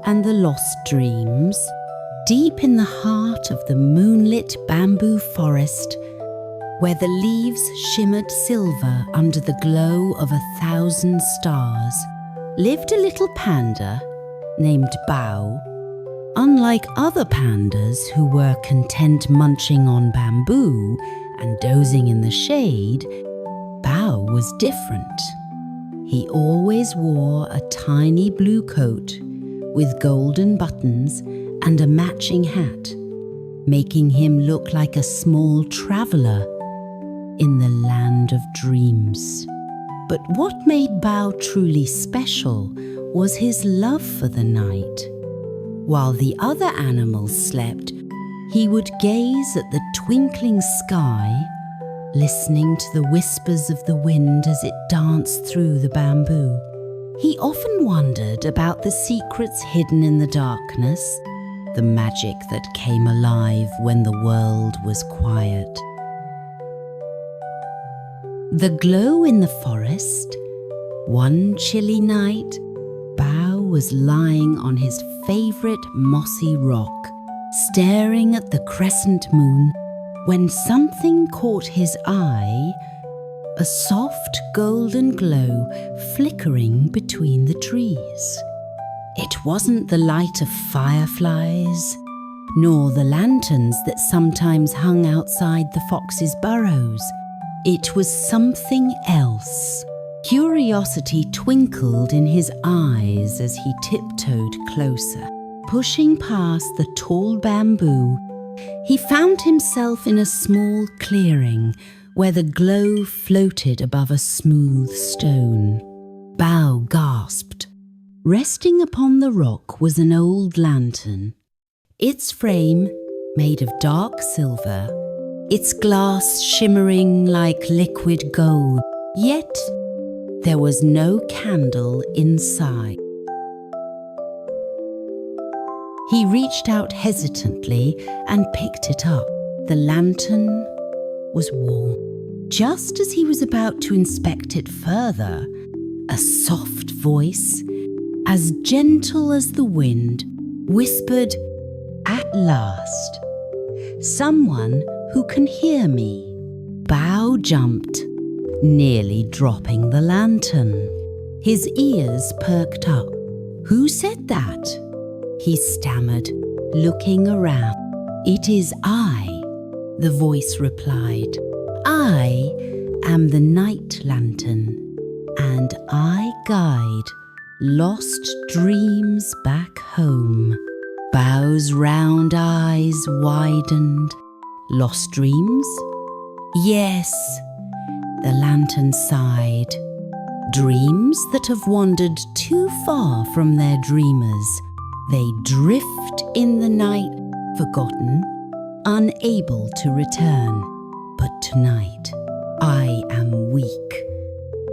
and the Lost Dreams, deep in the heart of the moonlit bamboo forest, where the leaves shimmered silver under the glow of 1,000 stars, lived a little panda named Bao. Unlike other pandas who were content munching on bamboo and dozing in the shade, Bao was different. He always wore a tiny blue coat with golden buttons and a matching hat, making him look like a small traveller in the land of dreams. But what made Bao truly special was his love for the night. While the other animals slept, he would gaze at the twinkling sky, listening to the whispers of the wind as it danced through the bamboo. He often wondered about the secrets hidden in the darkness, the magic that came alive when the world was quiet. The glow in the forest. One chilly night, Bao was lying on his favourite mossy rock, staring at the crescent moon, when something caught his eye, a soft golden glow flickering between the trees. It wasn't the light of fireflies, nor the lanterns that sometimes hung outside the fox's burrows. It was something else. Curiosity twinkled in his eyes as he tiptoed closer. Pushing past the tall bamboo, he found himself in a small clearing where the glow floated above a smooth stone. Bao gasped. Resting upon the rock was an old lantern. Its frame, made of dark silver, its glass shimmering like liquid gold, yet there was no candle inside. He reached out hesitantly and picked it up. The lantern was warm. Just as he was about to inspect it further, a soft voice, as gentle as the wind, whispered, "At last, someone who can hear me." Bao jumped, nearly dropping the lantern. His ears perked up. "Who said that?" he stammered, looking around. "It is I," the voice replied. "I am the night lantern, and I guide lost dreams back home." Bao's round eyes widened. "Lost dreams?" "Yes," the lantern sighed. "Dreams that have wandered too far from their dreamers. They drift in the night, forgotten, unable to return. But tonight, I am weak,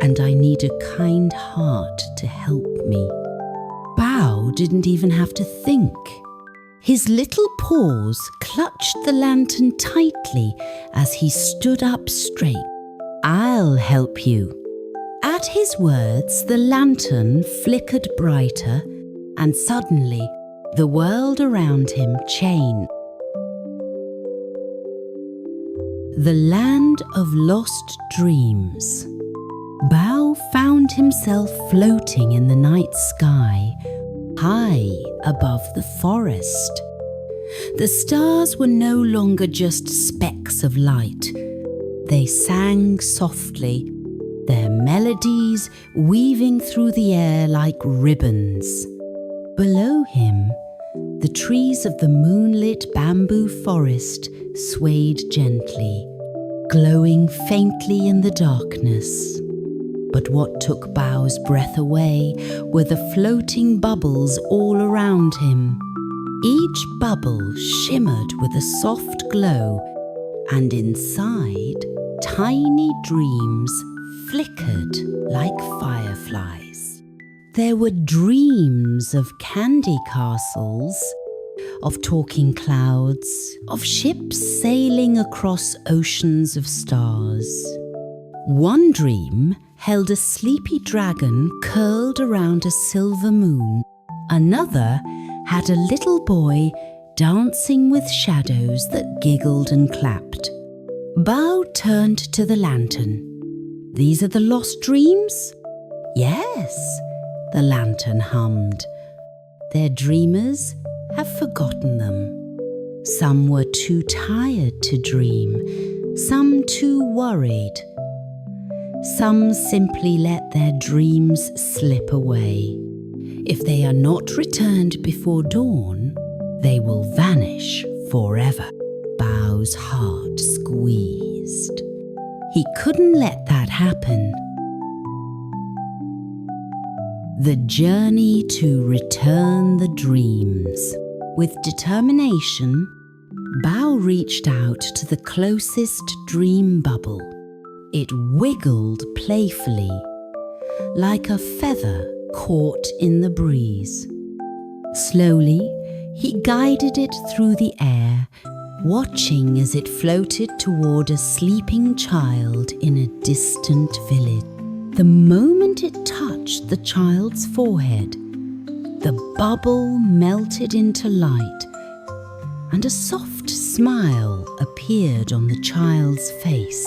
and I need a kind heart to help me." Bao didn't even have to think. His little paws clutched the lantern tightly as he stood up straight. "I'll help you." At his words, the lantern flickered brighter, and suddenly the world around him changed. The land of lost dreams. Bao found himself floating in the night sky, high above the forest. The stars were no longer just specks of light. They sang softly, their melodies weaving through the air like ribbons. Below him, the trees of the moonlit bamboo forest swayed gently, glowing faintly in the darkness. But what took Bao's breath away were the floating bubbles all around him. Each bubble shimmered with a soft glow, and inside, tiny dreams flickered like fireflies. There were dreams of candy castles, of talking clouds, of ships sailing across oceans of stars. One dream held a sleepy dragon curled around a silver moon. Another had a little boy dancing with shadows that giggled and clapped. Bao turned to the lantern. "These are the lost dreams?" "Yes," the lantern hummed. "Their dreamers have forgotten them. Some were too tired to dream, some too worried. Some simply let their dreams slip away. If they are not returned before dawn, they will vanish forever." Bao's heart squeezed. He couldn't let that happen. The journey to return the dreams. With determination, Bao reached out to the closest dream bubble. It wiggled playfully, like a feather caught in the breeze. Slowly, he guided it through the air, watching as it floated toward a sleeping child in a distant village. The moment it touched the child's forehead, the bubble melted into light, and a soft smile appeared on the child's face,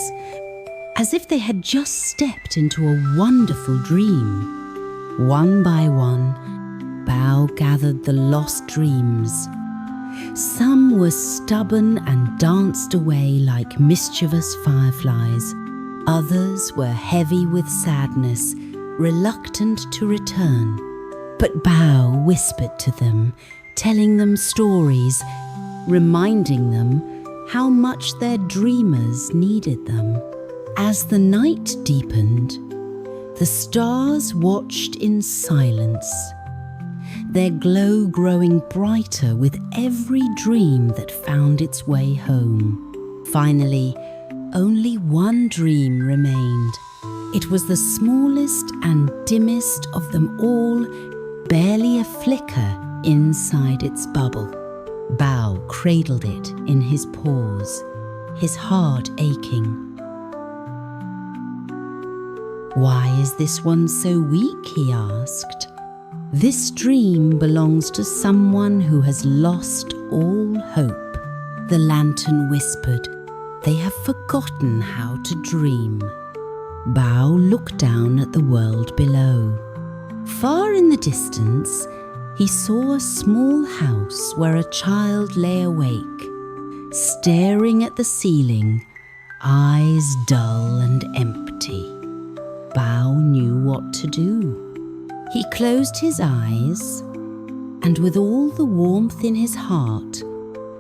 as if they had just stepped into a wonderful dream. One by one, Bao gathered the lost dreams. Some were stubborn and danced away like mischievous fireflies. Others were heavy with sadness, reluctant to return. But Bao whispered to them, telling them stories, reminding them how much their dreamers needed them. As the night deepened, the stars watched in silence, their glow growing brighter with every dream that found its way home. Finally, only one dream remained. It was the smallest and dimmest of them all, barely a flicker inside its bubble. Bao cradled it in his paws, his heart aching. "Why is this one so weak?" he asked. "This dream belongs to someone who has lost all hope," the lantern whispered. "They have forgotten how to dream." Bao looked down at the world below. Far in the distance, he saw a small house where a child lay awake, staring at the ceiling, eyes dull and empty. Bao knew what to do. He closed his eyes and, with all the warmth in his heart,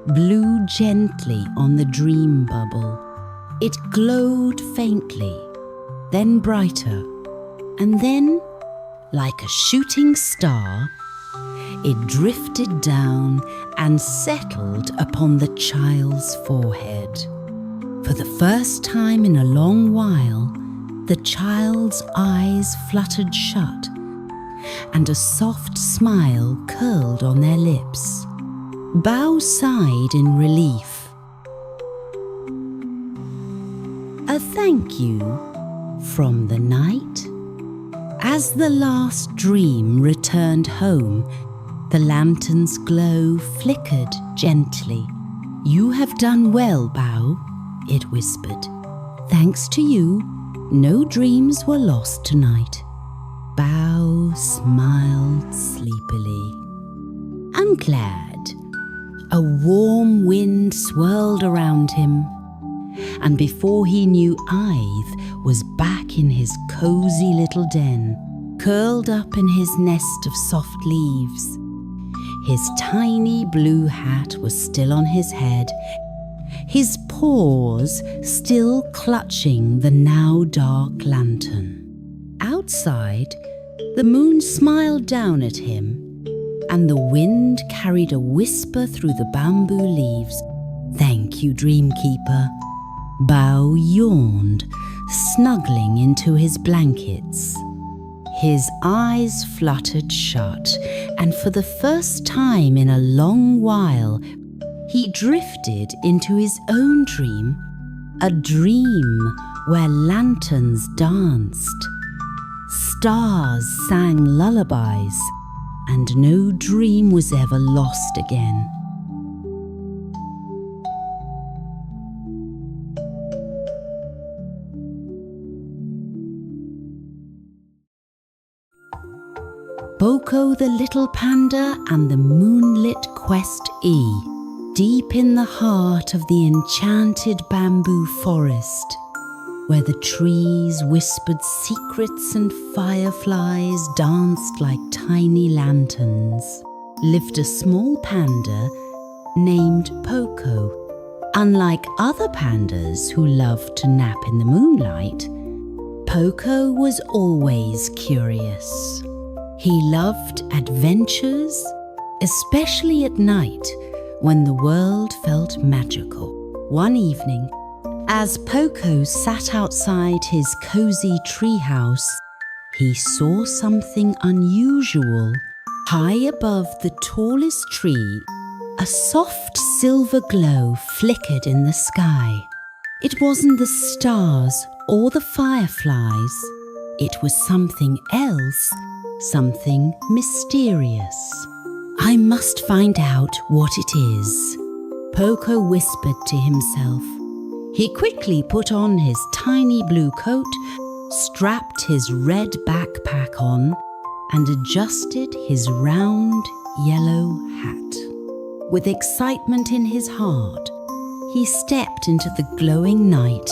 blew gently on the dream bubble. It glowed faintly, then brighter, and then, like a shooting star, it drifted down and settled upon the child's forehead. For the first time in a long while, the child's eyes fluttered shut, and a soft smile curled on their lips. Bao sighed in relief. A thank you from the night. As the last dream returned home, the lantern's glow flickered gently. "You have done well, Bao," it whispered. "Thanks to you, no dreams were lost tonight." Bao smiled sleepily. "I'm glad." A warm wind swirled around him, and before he knew, Eve was back in his cozy little den, curled up in his nest of soft leaves. His tiny blue hat was still on his head, his paws still clutching the now dark lantern. Outside, the moon smiled down at him, and the wind carried a whisper through the bamboo leaves. "Thank you, Dreamkeeper." Bao yawned, snuggling into his blankets. His eyes fluttered shut, and for the first time in a long while, he drifted into his own dream, a dream where lanterns danced, stars sang lullabies, and no dream was ever lost again. Boko the little panda and the moonlit quest E, deep in the heart of the enchanted bamboo forest, where the trees whispered secrets and fireflies danced like tiny lanterns, lived a small panda named Poco. Unlike other pandas who loved to nap in the moonlight, Poco was always curious. He loved adventures, especially at night when the world felt magical. One evening, as Poco sat outside his cozy treehouse, he saw something unusual. High above the tallest tree, a soft silver glow flickered in the sky. It wasn't the stars or the fireflies. It was something else, something mysterious. "I must find out what it is," Poco whispered to himself. He quickly put on his tiny blue coat, strapped his red backpack on, and adjusted his round yellow hat. With excitement in his heart, he stepped into the glowing night,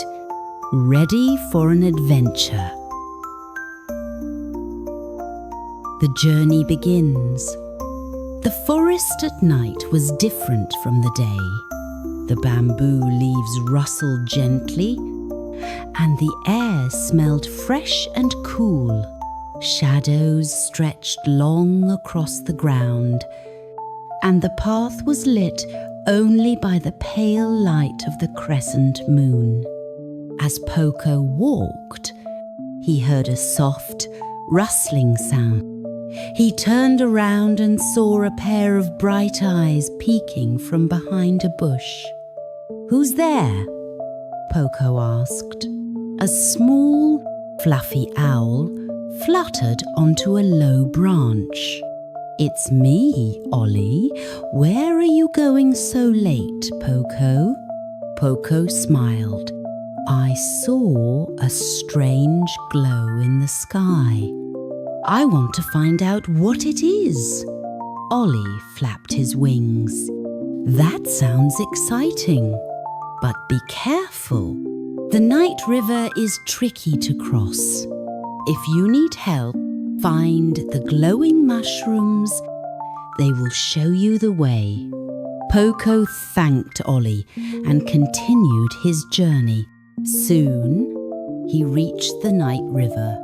ready for an adventure. The journey begins. The forest at night was different from the day. The bamboo leaves rustled gently, and the air smelled fresh and cool. Shadows stretched long across the ground, and the path was lit only by the pale light of the crescent moon. As Poco walked, he heard a soft, rustling sound. He turned around and saw a pair of bright eyes peeking from behind a bush. "Who's there?" Poco asked. A small, fluffy owl fluttered onto a low branch. "It's me, Ollie. Where are you going so late, Poco?" Poco smiled. "I saw a strange glow in the sky. I want to find out what it is." Ollie flapped his wings. "That sounds exciting, but be careful. The night river is tricky to cross. If you need help, find the glowing mushrooms. They will show you the way." Poco thanked Ollie and continued his journey. Soon, he reached the night river.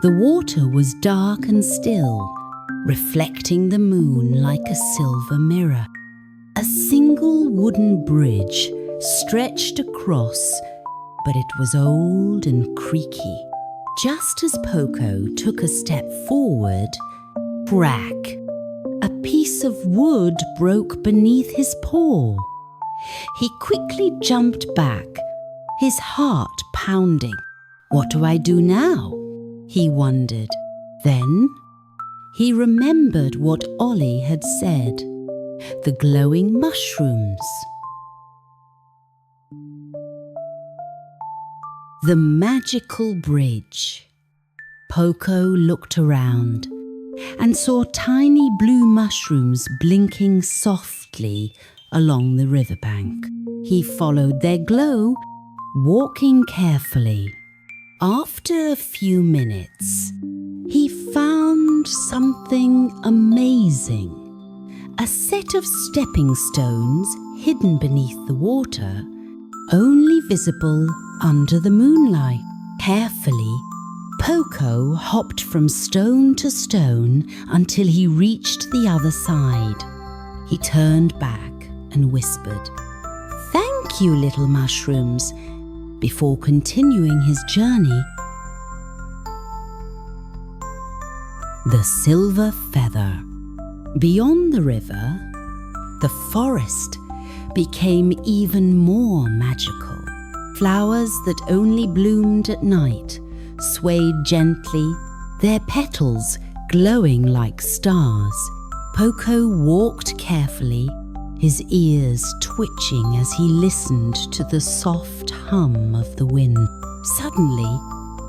The water was dark and still, reflecting the moon like a silver mirror. A single wooden bridge stretched across, but it was old and creaky. Just as Poco took a step forward, crack! A piece of wood broke beneath his paw. He quickly jumped back, his heart pounding. "What do I do now?" he wondered. Then he remembered what Ollie had said. The glowing mushrooms. The magical bridge. Poco looked around and saw tiny blue mushrooms blinking softly along the riverbank. He followed their glow, walking carefully. After a few minutes, he found something amazing. A set of stepping stones hidden beneath the water, only visible under the moonlight. Carefully, Poco hopped from stone to stone until he reached the other side. He turned back and whispered, "Thank you, little mushrooms," before continuing his journey. The silver feather. Beyond the river, the forest became even more magical. Flowers that only bloomed at night swayed gently, their petals glowing like stars. Poco walked carefully, his ears twitching as he listened to the soft hum of the wind. Suddenly,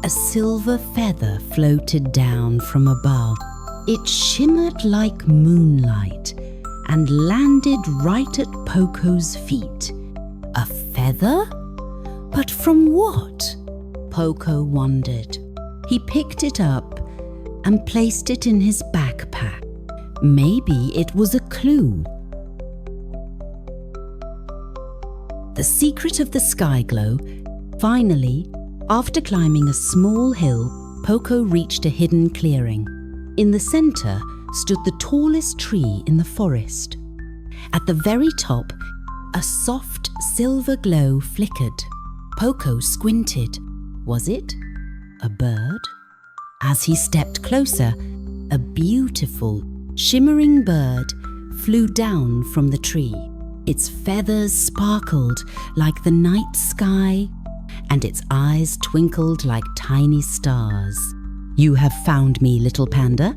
a silver feather floated down from above. It shimmered like moonlight and landed right at Poco's feet. A feather? But from what? Poco wondered. He picked it up and placed it in his backpack. Maybe it was a clue. The secret of the sky glow. Finally, after climbing a small hill, Poco reached a hidden clearing. In the center stood the tallest tree in the forest. At the very top, a soft silver glow flickered. Poco squinted. Was it a bird? As he stepped closer, a beautiful, shimmering bird flew down from the tree. Its feathers sparkled like the night sky, and its eyes twinkled like tiny stars. "You have found me, little panda,"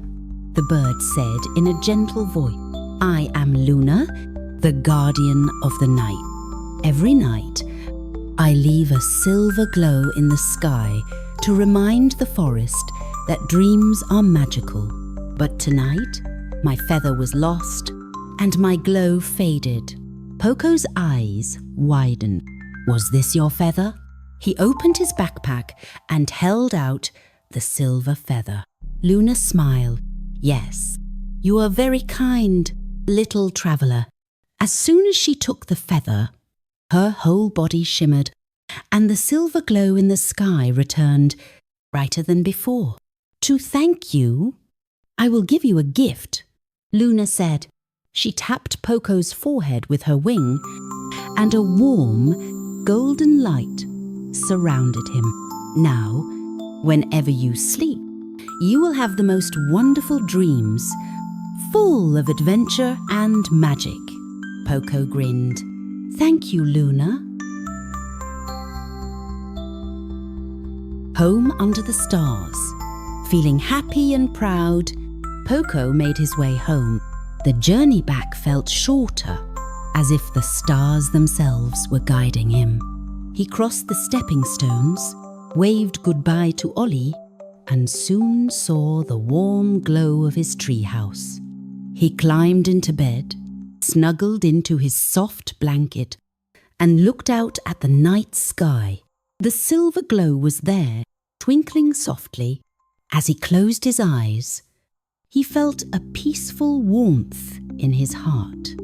the bird said in a gentle voice. "I am Luna, the guardian of the night. Every night, I leave a silver glow in the sky to remind the forest that dreams are magical. But tonight, my feather was lost and my glow faded." Poco's eyes widened. "Was this your feather?" He opened his backpack and held out the silver feather. Luna smiled. "Yes, you are very kind, little traveler." As soon as she took the feather, her whole body shimmered, and the silver glow in the sky returned brighter than before. "To thank you, I will give you a gift," Luna said. She tapped Poco's forehead with her wing, and a warm, golden light surrounded him. "Now, whenever you sleep, you will have the most wonderful dreams, full of adventure and magic." Poco grinned. "Thank you, Luna." Home under the stars. Feeling happy and proud, Poco made his way home. The journey back felt shorter, as if the stars themselves were guiding him. He crossed the stepping stones, waved goodbye to Ollie, and soon saw the warm glow of his treehouse. He climbed into bed, snuggled into his soft blanket, and looked out at the night sky. The silver glow was there, twinkling softly. As he closed his eyes, he felt a peaceful warmth in his heart.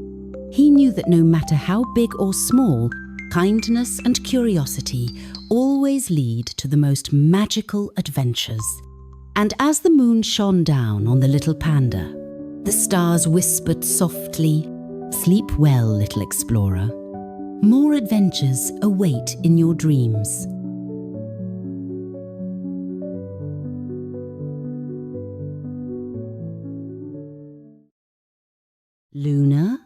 He knew that no matter how big or small, kindness and curiosity always lead to the most magical adventures. And as the moon shone down on the little panda, the stars whispered softly, "Sleep well, little explorer. More adventures await in your dreams." Luna,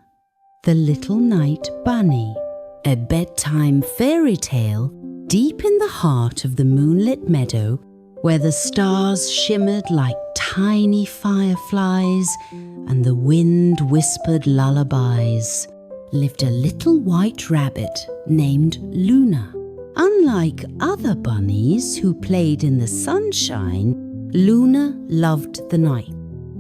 the Little Night Bunny. A bedtime fairy tale deep in the heart of the moonlit meadow, where the stars shimmered like tiny fireflies and the wind whispered lullabies, lived a little white rabbit named Luna. Unlike other bunnies who played in the sunshine, Luna loved the night.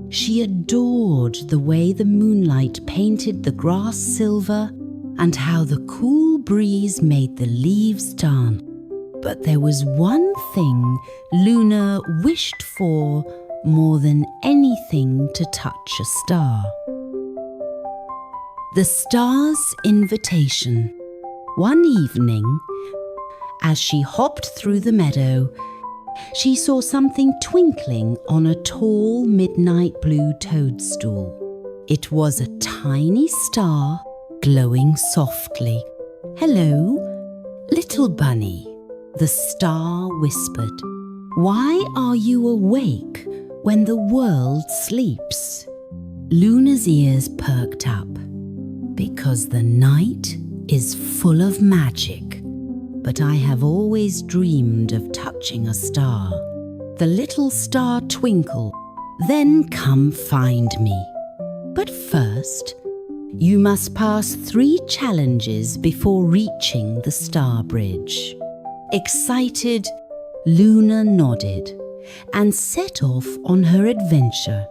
She adored the way the moonlight painted the grass silver and how the cool breeze made the leaves dance. But there was one thing Luna wished for more than anything to touch a star. The star's invitation. One evening, as she hopped through the meadow, she saw something twinkling on a tall midnight blue toadstool. It was a tiny star glowing softly. "Hello, little bunny," the star whispered. "Why are you awake when the world sleeps?" Luna's ears perked up. "Because the night is full of magic, but I have always dreamed of touching a star." The little star twinkled, Then come find me. But first, you must pass 3 challenges before reaching the Star Bridge." Excited, Luna nodded and set off on her adventure.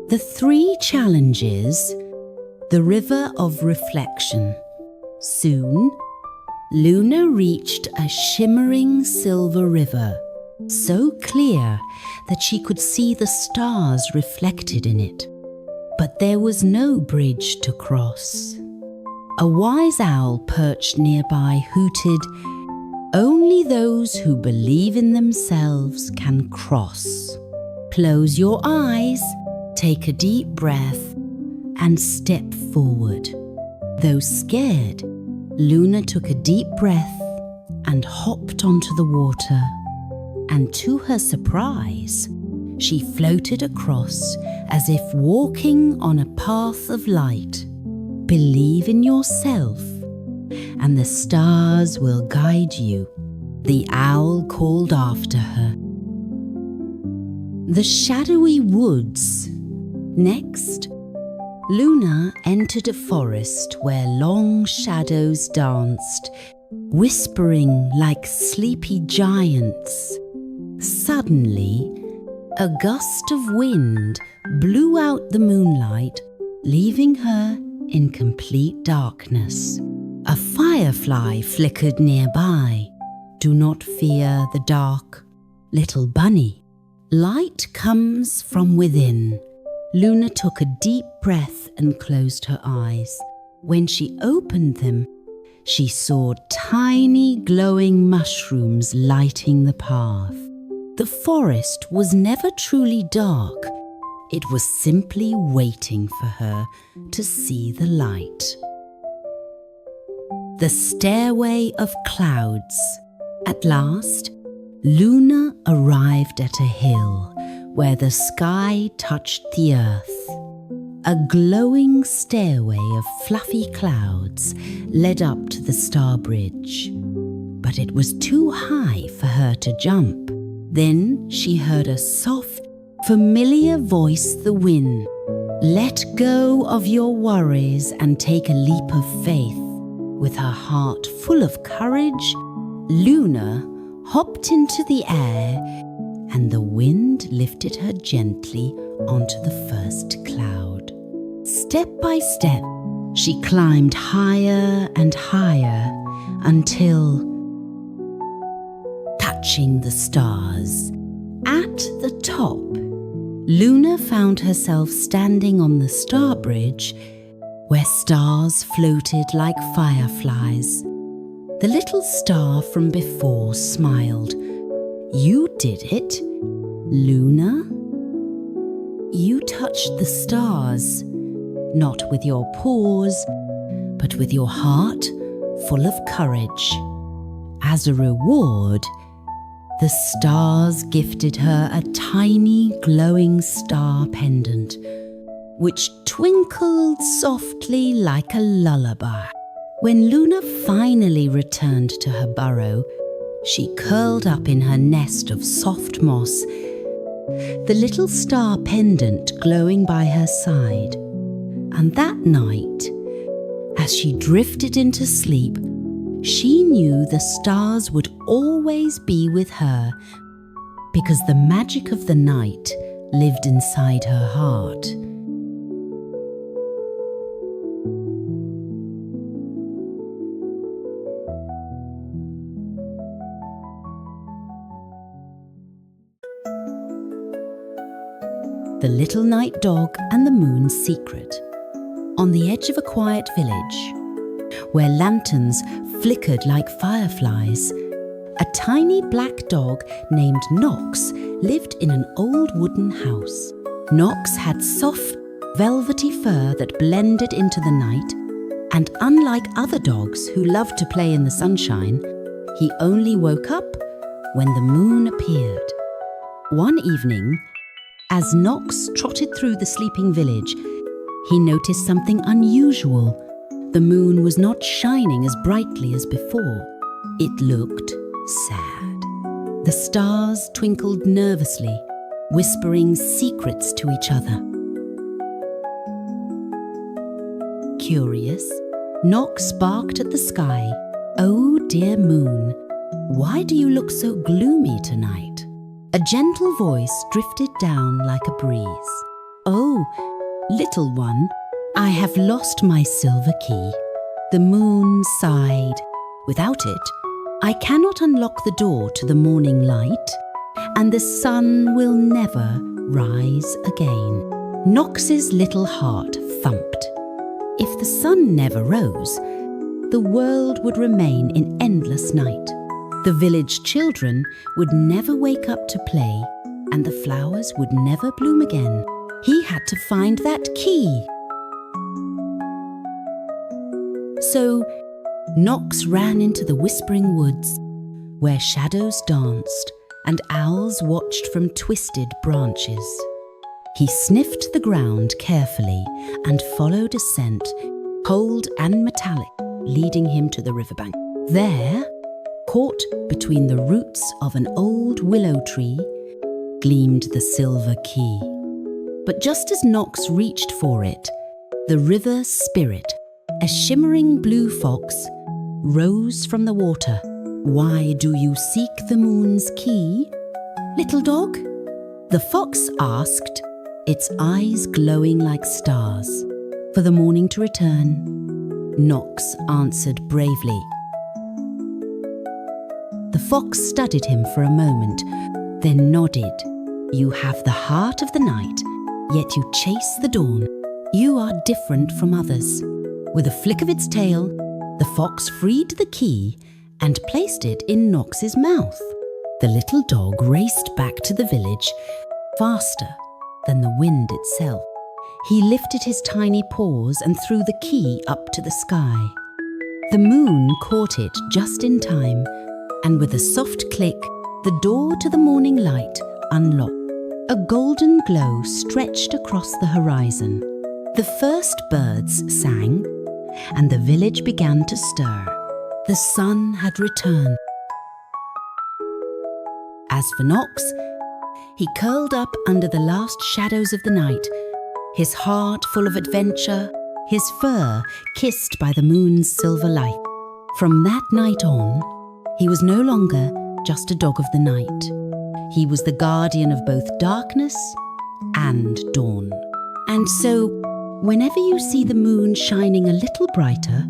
The 3 challenges: the River of Reflection. Soon, Luna reached a shimmering silver river, so clear that she could see the stars reflected in it. But there was no bridge to cross. A wise owl perched nearby hooted, "Only those who believe in themselves can cross. Close your eyes, take a deep breath, and step forward." Though scared, Luna took a deep breath and hopped onto the water. And to her surprise, she floated across as if walking on a path of light. "Believe in yourself, and the stars will guide you," the owl called after her. The shadowy woods. Next, Luna entered a forest where long shadows danced, whispering like sleepy giants. Suddenly, a gust of wind blew out the moonlight, leaving her in complete darkness. A firefly flickered nearby. "Do not fear the dark, little bunny. Light comes from within." Luna took a deep breath and closed her eyes. When she opened them, she saw tiny glowing mushrooms lighting the path. The forest was never truly dark. It was simply waiting for her to see the light. The Stairway of Clouds. At last, Luna arrived at a hill where the sky touched the earth. A glowing stairway of fluffy clouds led up to the Star Bridge, but it was too high for her to jump. Then she heard a soft, familiar voice the win. "Let go of your worries and take a leap of faith." With her heart full of courage, Luna hopped into the air, and the wind lifted her gently onto the first cloud. Step by step, she climbed higher and higher until, touching the stars, at the top, Luna found herself standing on the Star Bridge where stars floated like fireflies. The little star from before smiled. "You did it, Luna. You touched the stars, not with your paws, but with your heart full of courage." As a reward, the stars gifted her a tiny glowing star pendant, which twinkled softly like a lullaby. When Luna finally returned to her burrow, she curled up in her nest of soft moss, the little star pendant glowing by her side. And that night, as she drifted into sleep, she knew the stars would always be with her because the magic of the night lived inside her heart. The Little Night Dog and the Moon's Secret. On the edge of a quiet village, where lanterns flickered like fireflies, a tiny black dog named Knox lived in an old wooden house. Knox had soft, velvety fur that blended into the night, and unlike other dogs who loved to play in the sunshine, he only woke up when the moon appeared. One evening, as Knox trotted through the sleeping village, he noticed something unusual. The moon was not shining as brightly as before. It looked sad. The stars twinkled nervously, whispering secrets to each other. Curious, Nox barked at the sky. "Oh dear moon, why do you look so gloomy tonight?" A gentle voice drifted down like a breeze. "Oh, little one, I have lost my silver key." The moon sighed. "Without it, I cannot unlock the door to the morning light, and the sun will never rise again." Nox's little heart thumped. If the sun never rose, the world would remain in endless night. The village children would never wake up to play, and the flowers would never bloom again. He had to find that key. So Nox ran into the whispering woods, where shadows danced and owls watched from twisted branches. He sniffed the ground carefully and followed a scent, cold and metallic, leading him to the riverbank. There, caught between the roots of an old willow tree, gleamed the silver key. But just as Nox reached for it, the river spirit, a shimmering blue fox, rose from the water. "Why do you seek the moon's key, little dog?" the fox asked, its eyes glowing like stars. "For the morning to return," Nox answered bravely. The fox studied him for a moment, then nodded. "You have the heart of the night, yet you chase the dawn. You are different from others." With a flick of its tail, the fox freed the key and placed it in Nox's mouth. The little dog raced back to the village, faster than the wind itself. He lifted his tiny paws and threw the key up to the sky. The moon caught it just in time, and with a soft click, the door to the morning light unlocked. A golden glow stretched across the horizon. The first birds sang, and the village began to stir. The sun had returned. As for Nox, he curled up under the last shadows of the night, his heart full of adventure, his fur kissed by the moon's silver light. From that night on, he was no longer just a dog of the night. He was the guardian of both darkness and dawn. And so, whenever you see the moon shining a little brighter,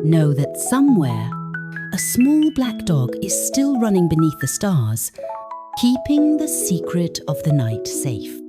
know that somewhere a small black dog is still running beneath the stars, keeping the secret of the night safe.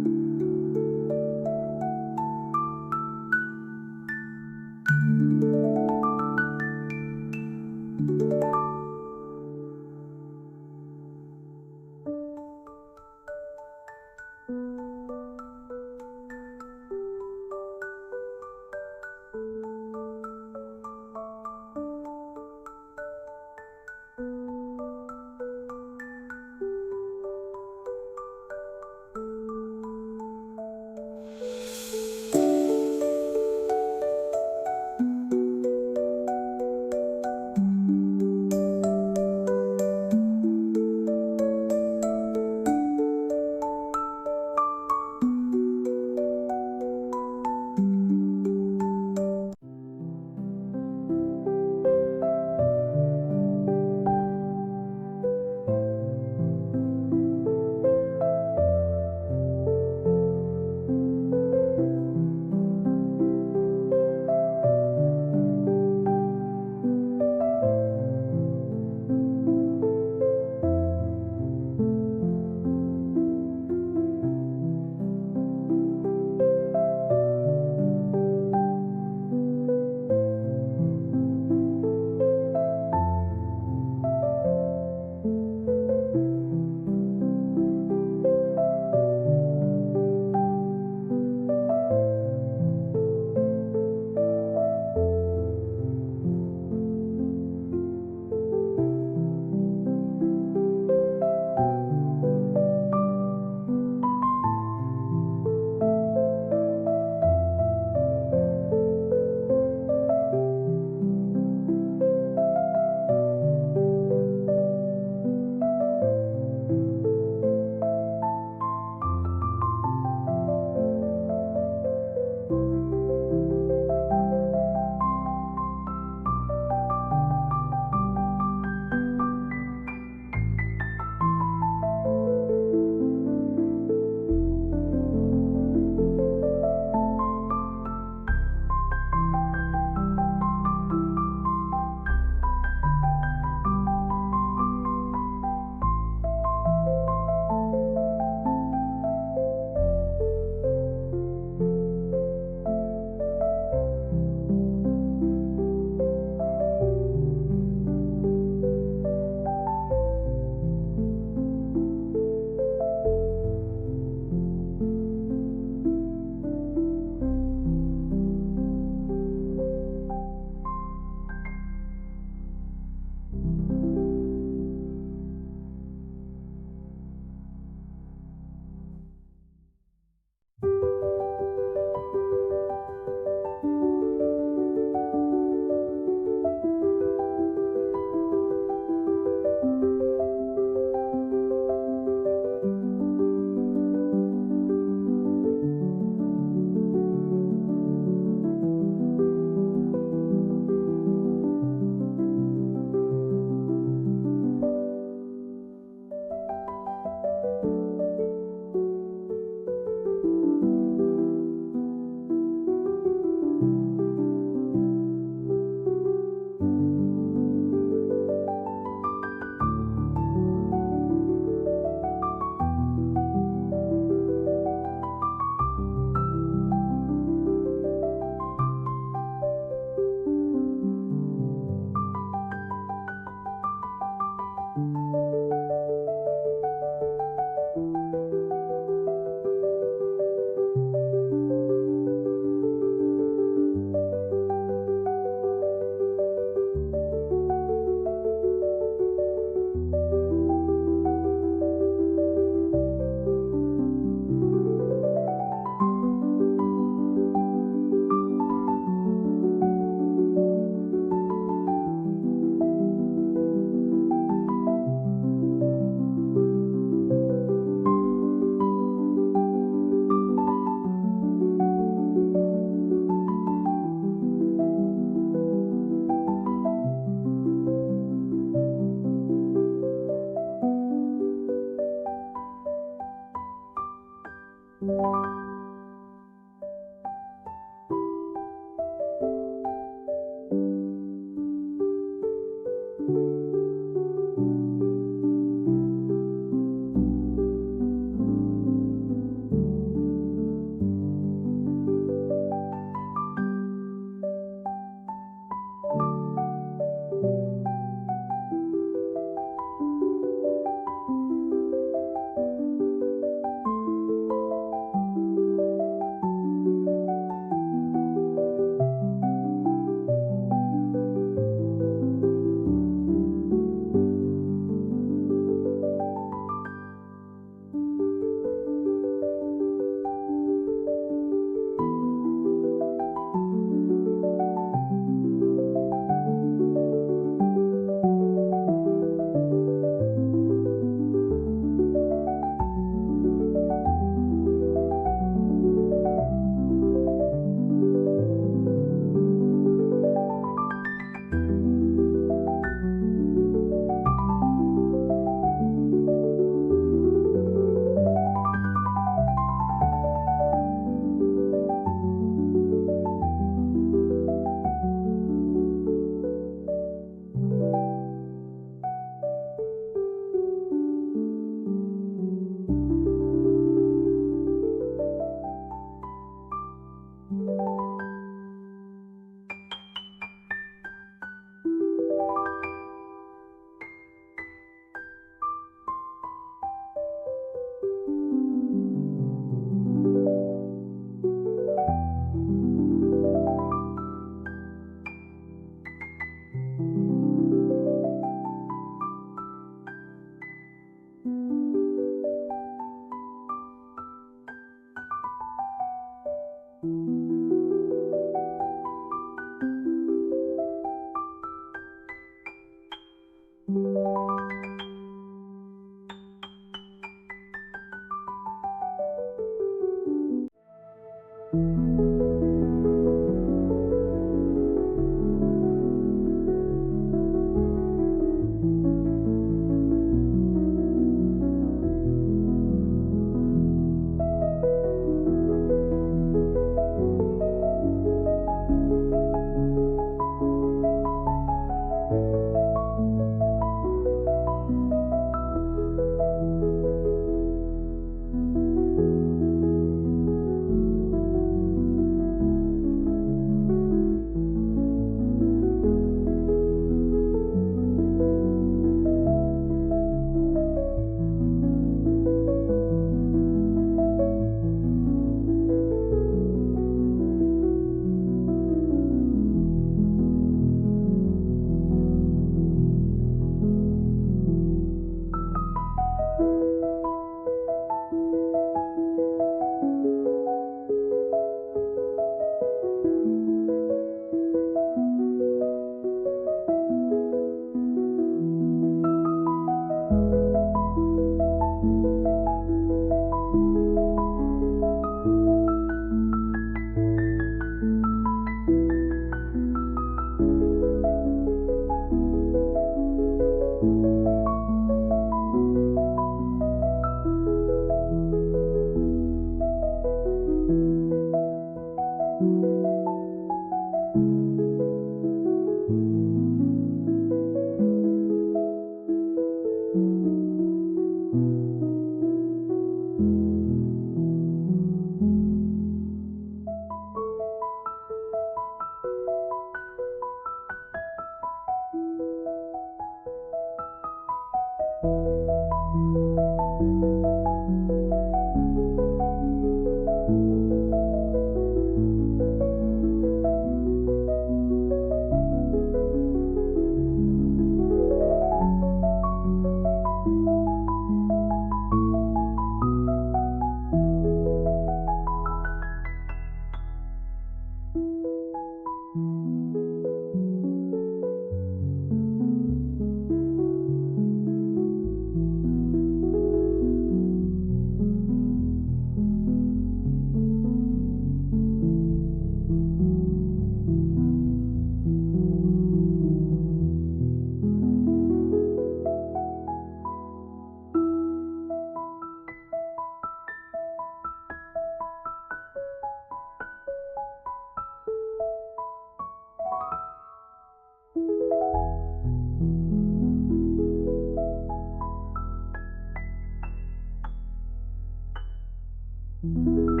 Thank you.